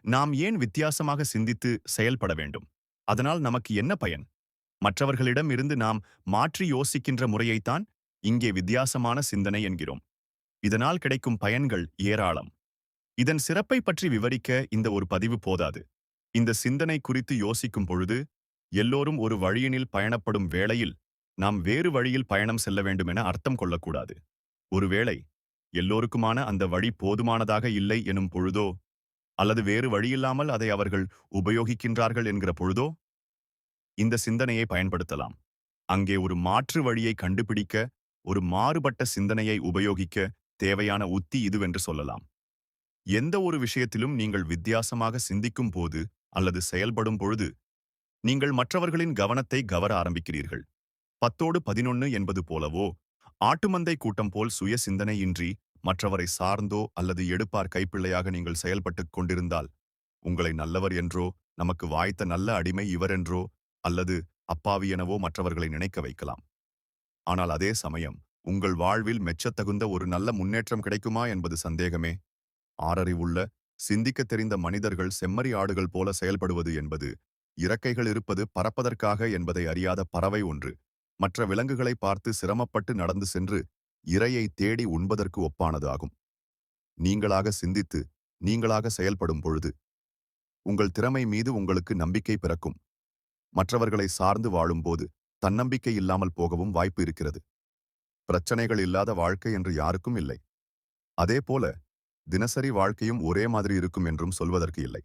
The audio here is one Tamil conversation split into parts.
நாம் ஏன் வித்தியாசமாக சிந்தித்து செயல்பட வேண்டும்? அதனால் நமக்கு என்ன பயன்? மற்றவர்களிடம் இருந்து நாம் மாற்றி யோசிக்கின்ற முறையைத்தான் இங்கே வித்தியாசமான சிந்தனை என்கிறோம். இதனால் கிடைக்கும் பயன்கள் ஏராளம். இதன் சிறப்பை பற்றி விவரிக்க இந்த ஒரு பதிவு போதாது. இந்த சிந்தனை குறித்து யோசிக்கும் பொழுது, எல்லோரும் ஒரு வழியினில் பயணப்படும் வேளையில், நாம் வேறு வழியில் பயணம் செல்ல வேண்டும் என அர்த்தம் கொள்ளக்கூடாது. ஒருவேளை எல்லோருக்குமான அந்த வழி போதுமானதாக இல்லை எனும் பொழுதோ, அல்லது வேறு வழியில்லாமல் அதை அவர்கள் உபயோகிக்கின்றார்கள் என்கிற பொழுதோ, இந்த சிந்தனையை பயன்படுத்தலாம். அங்கே ஒரு மாற்று வழியை கண்டுபிடிக்க, ஒரு மாறுபட்ட சிந்தனையை உபயோகிக்க தேவையான உத்தி இதுவென்று சொல்லலாம். எந்த ஒரு விஷயத்திலும் நீங்கள் வித்தியாசமாக சிந்திக்கும் போது அல்லது செயல்படும் பொழுது, நீங்கள் மற்றவர்களின் கவனத்தை கவர ஆரம்பிக்கிறீர்கள். 10ஓடு 11 என்பது போலவோ, ஆட்டுமந்தை கூட்டம் போல் சுய சிந்தனையின்றி மற்றவரை சார்ந்தோ அல்லது எடுப்பார் கைப்பிள்ளையாக நீங்கள் செயல்பட்டுக் கொண்டிருந்தால், உங்களை நல்லவர் என்றோ, நமக்கு வாய்த்த நல்ல அடிமை இவரென்றோ, அல்லது அப்பாவி எனவோ மற்றவர்களை நினைக்க வைக்கலாம். ஆனால் அதே சமயம், உங்கள் வாழ்வில் மெச்சத்தகுந்த ஒரு நல்ல முன்னேற்றம் கிடைக்குமா என்பது சந்தேகமே. ஆறறிவுள்ள, சிந்திக்கத் தெரிந்த மனிதர்கள் செம்மறி ஆடுகள் போல செயல்படுவது என்பது, இறக்கைகள் இருப்பது பறப்பதற்காக என்பதை அறியாத பறவை ஒன்று, மற்ற விலங்குகளை பார்த்து சிரமப்பட்டு நடந்து சென்று இரையை தேடி உண்பதற்கு ஒப்பானது ஆகும். நீங்களாக சிந்தித்து, நீங்களாக செயல்படும் பொழுது, உங்கள் திறமை மீது உங்களுக்கு நம்பிக்கை பிறக்கும். மற்றவர்களை சார்ந்து வாழும்போது, தன்னம்பிக்கை இல்லாமல் போகவும் வாய்ப்பு இருக்கிறது. பிரச்சனைகள் இல்லாத வாழ்க்கை என்று யாருக்கும் இல்லை. அதேபோல, தினசரி வாழ்க்கையும் ஒரே மாதிரி இருக்கும் என்றும் சொல்வதற்கு இல்லை.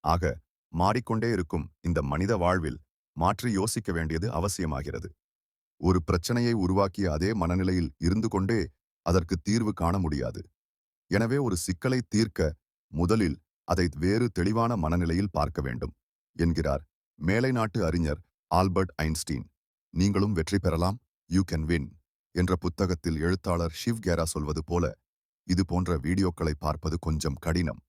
ஆக, மாறிக்கொண்டே இருக்கும் இந்த மனித வாழ்வில் மாற்றி யோசிக்க வேண்டியது அவசியமாகிறது. ஒரு பிரச்சனையை உருவாக்கிய அதே மனநிலையில் இருந்து கொண்டே அதற்கு தீர்வு காண முடியாது. எனவே ஒரு சிக்கலை தீர்க்க முதலில் அதை வேறு தெளிவான மனநிலையில் பார்க்க வேண்டும் என்கிறார் மேலை நாட்டு அறிஞர் ஆல்பர்ட் ஐன்ஸ்டீன். நீங்களும் வெற்றி பெறலாம், யூ கேன் வின் என்ற புத்தகத்தில் எழுத்தாளர் ஷிவ் கேரா சொல்வது போல, இது போன்ற வீடியோக்களை பார்ப்பது கொஞ்சம் கடினம்.